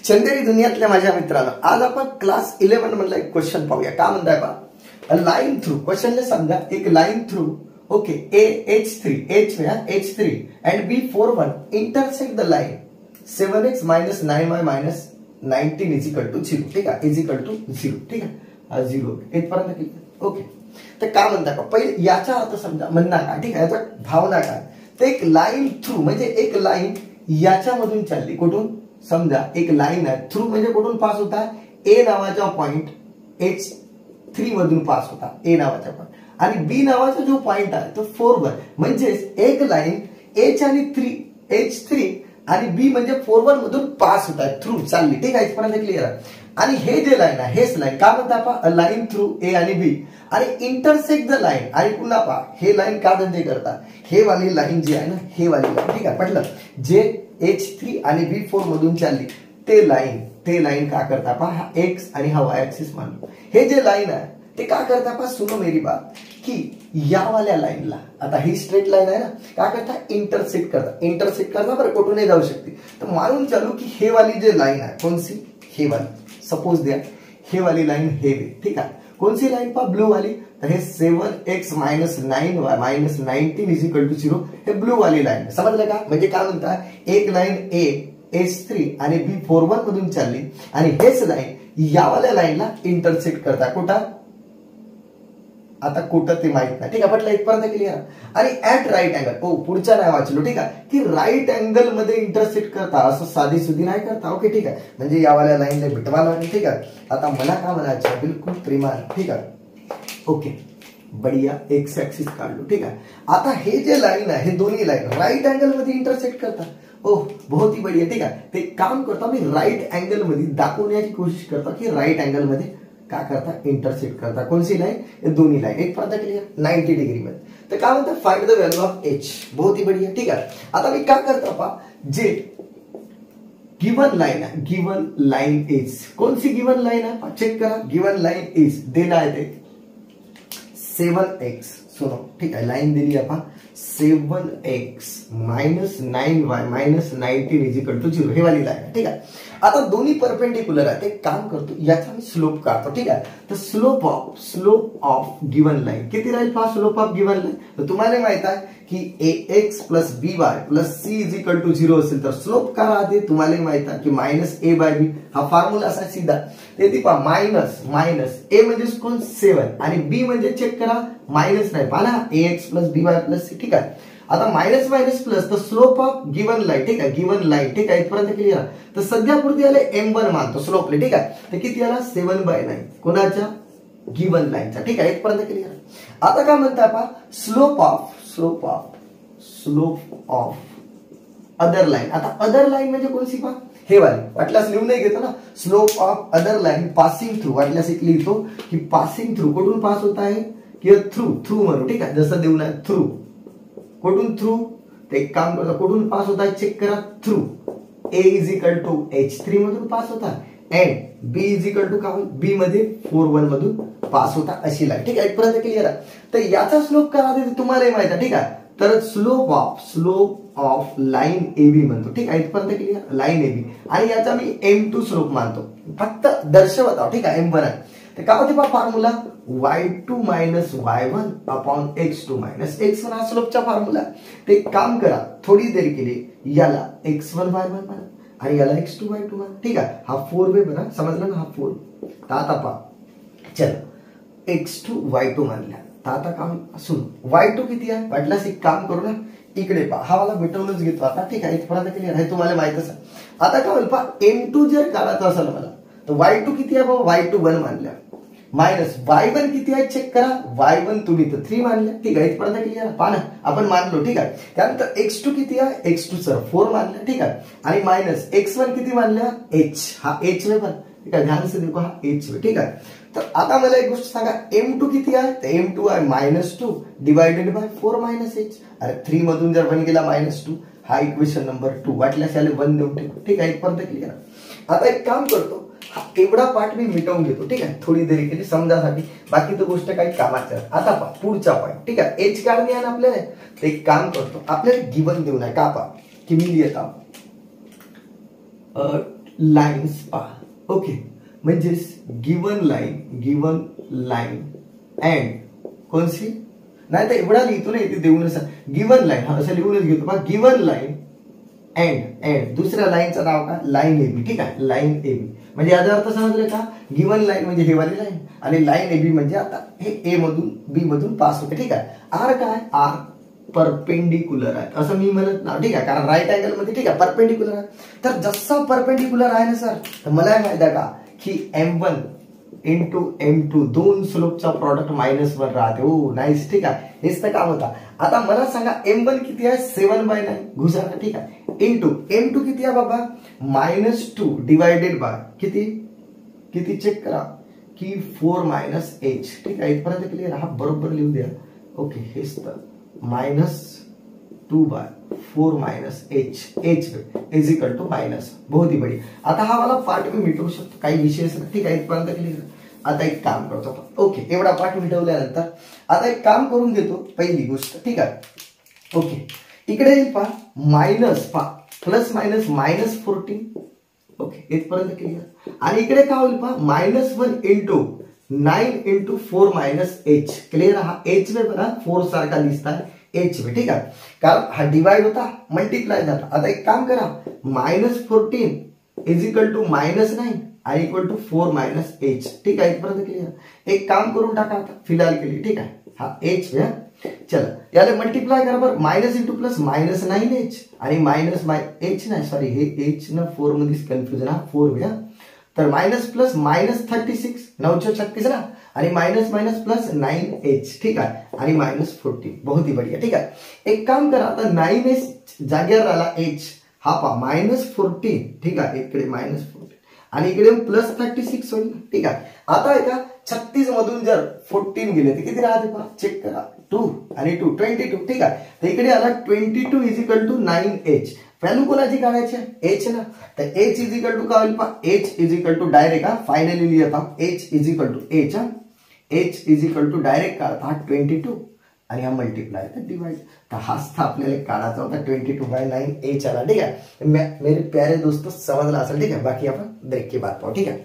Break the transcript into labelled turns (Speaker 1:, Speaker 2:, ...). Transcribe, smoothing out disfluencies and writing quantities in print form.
Speaker 1: चंदेरी दुनियातल्या माझ्या मित्रांनो, आज आपण क्लास 11 मधला एक क्वेश्चन पाहूया. का म्हणताय पहा, अ लाईन थ्रू, क्वेश्चनला समजा एक line through okay H3 and B41 intersect the line 7x minus 9y minus 19 is equal to 0. ठीक आहे, इज इक्वल टू 0. ठीक आहे, हा 0 इथपर्यंत क्लिअर. ओके, तर का म्हणता का पहिले याचा अर्थ समजा, म्हणणं काय, ठीक आहे, याचा भावना काय, तर एक लाईन थ्रू म्हणजे एक लाईन याच्यामधून चालली. कुठून, समजा एक लाईन आहे, थ्रू म्हणजे कुठून पास होता, ए नावाचा पॉइंट H3 मधून पास होता, ए नावाचा पॉइंट, आणि बी नावाचा जो पॉइंट आहे तो 4 म्हणजे एक लाईन H आणि H3 आणि बी म्हणजे 4 मधून पास होत आहे, थ्रू चालली. ठीक आहे, इथपर्यंत क्लिअर आहे. आणि हे जे लाईन आहे, हेच लाईन का म्हणता आपण लाईन थ्रू ए आणि बी आणि इंटरसेक्ट द लाईन. आणि पुन्हा पहा, हे लाईन का धंदे करता, हे वाली लाईन जी आहे ना, हे वाली लाईन, ठीक आहे, पटलं, जे H3 आणि B4 मधून चालली ते लाईन का करता पहा, हा एक्स आणि हा वाय ऍक्सिस मानलो. हे जे लाईन आहे ते का करता पहा, सुनो मेरी बात, की या वाल्या लाईनला, आता ही स्ट्रेट लाईन आहे ना, का करता इंटरसेक्ट करता बरं, कुठूनही जाऊ शकते. तर मानून चालू की हे वाली जे लाईन आहे, कोणसी, हे वाली, सपोज द्या हे वाली लाईन हे, ठीक आहे, कोणसी लाईन पहा, ब्लू वाली, तर हे 7x minus 9y minus 19 is equal to 0, हे ब्लू वाली लाईन. समजलं का, म्हणजे काय म्हणता, एक लाईन ए H3 आणि B41 मधून चालली आणि हेच लाईन या वाल्या लाईनला इंटरसेक्ट करता. कुठं, आता कुठं ते माहित नाही, ठीक आहे, म्हटलं इथपर्यंत क्लिअर. आणि ऍट राईट अँगल, ओ पुढच्या नाही वाचलो, ठीक आहे, की राईट अँगल मध्ये इंटरसेक्ट करता, असं साधी सुधी नाही करता. ओके, ठीक आहे, म्हणजे या वाल्या लाईनला भेटवा लागेल. ठीक आहे, आता मला काय म्हणायचं, बिलकुल प्रेमान, ठीक आहे, ओके, बढिया, एक्स ऍक्सिस काढलो. ठीक आहे, आता हे जे लाईन आहे, हे दोन्ही लाईन राईट अँगल मध्ये इंटरसेक्ट करतात. ओह, बहुत ही बढिया. ठीक आहे, ते काम करता, मी राईट अँगल मध्ये दाखवण्याची कोशिश करता की राईट अँगल मध्ये का करता, इंटरसेक्ट करता. कोणसी लाईन, हे दोन्ही लाईन एक पर्यंत क्लिअर, 90 डिग्री मध्ये. तर काय म्हणतात, find the value of H. बहुत ही बढिया. ठीक आहे, आता मी का करता पहा, जे गिवन लाईन आहे, गिवन लाईन इज, कोणसी गिवन लाईन आहे चेक करा, गिवन लाईन इज देना आहे ते 7x, सुनो, ठीक आहे, लाईन दिली आपण 7x minus 9y minus 19 is equal to 0, हे वाली लाईन आहे. ठीक आहे, आता दोन्ही परपेंडिक्युलर आहे, ते काम करतो, याचा मी स्लोप काढतो. ठीक आहे, तर स्लोप ऑफ गिवन लाईन किती राहील पहा, स्लोप ऑफ गिवन लाईन, तर तुम्हाला माहित आहे की ax plus by plus c is equal to 0 असेल तर स्लोप का राहते, तुम्हाला माहित आहे की मायनस a by b, हा फॉर्म्युला असा सीधा. ते पहा, मायनस a म्हणजे कोण 7 आणि b म्हणजे चेक करा मायनस नाही, पहा ना, ax plus by plus c. ठीक आहे, आता मायनस प्लस, तर स्लोप ऑफ गिवन लाईन, ठीक आहे, गिवन लाईन, ठीक आहे, इथपर्यंत क्लिअर. तर सध्या पुरती आले m1 मानतो स्लोपले. ठीक आहे, तर किती आला 7/9 कोणाच्या, गिवन लाईनचा. ठीक आहे, इथपर्यंत क्लिअर. आता काय म्हणता पहा, स्लोप ऑफ अदर लाईन. आता अदर लाईन म्हणजे कोणती पहा, हे वाली, वाटल्यास लिहून नाही घेतो ना, slope of other line passing through, वाटल्यास एक लिहितो की पासिंग थ्रू, कुठून पास होत आहे, किंवा थ्रू म्हणू. ठीक आहे, जसं देऊ ना, थ्रू, कुठून थ्रू, ते एक काम करता, कुठून पास होता चेक करा, through a is equal to H3 मधून पास होता and b is equal to का, b मध्ये 4 मधून पास होता, अशी लाईन. ठीक आहे, इथपर्यंत क्लिअर आहे. तर याचा स्लोप करा ते तुम्हालाही माहिती आहे. ठीक आहे, तर स्लोप ऑफ लाईन AB म्हणतो. ठीक आहे, इथपर्यंत क्लिअर, लाईन AB, आणि याचा मी M2 स्लोप मानतो, फक्त दर्शवत आहो. ठीक आहे, M1 आहे, तर काय होते पहा formula, y2 minus y1 upon x2 minus x1, हा स्लोपचा फॉर्म्युला. ते काम करा, थोडी देर केली, याला x1 y1 म्हणा आणि याला x2 y2 म्हणा. ठीक आहे, हा 4 वे बना, समजलं ना, हा 4. तर आता पहा, चला x2 y2 मानल्या, तर आता काम सुन, y2 किती आहे, वाटल्यास एक काम करू ना, इकडे पहा, हा मला भेटवूनच घेतो आता. ठीक आहे, इथपर्यंत क्लिअर आहे, तुम्हाला माहितच आहे. आता काय होईल पहा, M2 जर काढायचं असेल मला, तर y2 किती आहे बाबा, y2 1 मानल्या, मायनस y1 किती आहे चेक करा, y1 तुम्ही तर 3 मानल्या. ठीक आहे, इथपर्यंत क्लिअर, पहा ना, आपण मानलो. ठीक आहे, त्यानंतर x2 किती आहे, x2 सर 4 मानल्या. ठीक आहे, आणि मायनस x1 किती मानल्या, h, हा h वे पण. ठीक आहे, ध्यान से देखो, हा h वे. ठीक आहे, तर आता मला एक गोष्ट सांगा, M2 किती आहे, तर M2 आहे -2 डिवायडेड बाय 4 मायनस h. अरे 3 मधून जर 1 गेला -2, हा इक्वेशन नंबर 2, वाटल्यास याला 1 देऊन ठेवू. ठीक आहे, इथपर्यंत क्लिअर. आता एक काम करतो, हा एवढा पार्ट मी मिटवून घेतो. ठीक आहे, थोडी देरी केली समजासाठी, बाकी तर गोष्ट काही कामाचं. आता पहा पुढचा पॉईंट. ठीक आहे, एच काढणे आहे ना आपल्याला, एक काम करतो, आपल्याला गिवन देऊन आहे का पहा, की मी लिहित आहो लाईन्स पहा. ओके, म्हणजेच गिवन लाईन अँड कोणसी नाही तर एवढा लिहितो ना इथे देऊनच गिवन लाईन, असं लिहूनच घेतो पहा. गिवन लाईन अँड दुसऱ्या लाईनचं नाव का लाईन एबी. ठीक आहे, लाईन एबी म्हणजे याचा अर्थ समजलं का. गिवन लाईन म्हणजे हे वाली लाईन आणि लाईन एबी म्हणजे आता हे ए मधून बी मधून पास होते. ठीक आहे, आर काय आर परपेंडिक्युलर आहे असं मी म्हणत ना. ठीक आहे, कारण राईट अँगल मध्ये ठीक आहे परपेंडिक्युलर आहे. तर जसा परपेंडिक्युलर आहे ना सर, तर मला माहिती आहे का की M1 इंटू M2 दोन स्लोपचा प्रॉडक्ट -1 राहते. हो नाईस. ठीक आहे, हेच तर काम होता. आता मला सांगा M1 किती आहे 7/9 घुसा. ठीक आहे, इंटू M2 किती आहे बाबा -2 डिवायडेड बाय किती चेक करा की 4 - h. ठीक आहे, इथपर्यंत क्लिअर. हा बरोबर लिहू द्या. ओके, हेच तर -2/4 - h is equal to minus. बहुत ही बढ़िया. आता हा वाला पार्ट मी मिटवू शकतो, काही विशेष नाही. ठीक आहे, इथपर्यंत क्लिअर. आता एक काम करतो. ओके, एवढा पार्ट मिटवल्यानंतर आता एक काम करून घेतो. पहिली गोष्ट ठीक आहे. ओके, इकडे येईल पहा मायनस पहा प्लस मायनस -14. ओके, इथपर्यंत क्लिअर. आणि इकडे काय होईल पहा -1 इंटू 9 इंटू 4 h. क्लिअर. हा h वे बघा 4 सारखा दिसता है h वे. ठीक आहे, कारण हा डिवाइड होता मल्टिप्लाय झाला. आता एक काम करा -14 इज इक्वल टू -9 आणि इक्वल टू 4 h. ठीक आहे, इथपर्यंत क्लिअर. एक काम करून टाका आता फिलहाल के लिए. ठीक आहे, हा h वे. चला याला मल्टिप्लाय करा बरं. मायनस इंटू प्लस -9h आणि मायनस h नाही सॉरी हे h ना 4 मध्येच कन्फ्युजन. हा 4 वे. तर मायनस प्लस -36 936 ना आणि मायनस प्लस 9h. ठीक आहे, आणि -14. बहुत ही बढ़िया. ठीक आहे, एक काम करा आता 9h जागेवर आला h. हा पहा -14. ठीक आहे, इकडे -14 आणि इकडे +36 होईल. ठीक आहे, आता आहे का 36 मधून जर 14 गेले तर किती राहते पहा चेक करा. 2 आणि 2 22. ठीक आहे, तर इकडे आला 22 is equal to 9h. Value कोणाची काढायची आहे h ना. तर h इज इक्वल टू काय होईल पहा h is equal to direct हा फायनली लिहित आहोत h is equal to h. h is equal to direct काढता हा 22 आणि हा मल्टीप्लाय तर डिवाइड. तर हाच था आपल्याला काढायचा होता 22/9 h आला. ठीक आहे मेरे प्यारे दोस्तों, समजला असेल. ठीक आहे, बाकी आपण ब्रेक के बाद पाहू. ठीक आहे.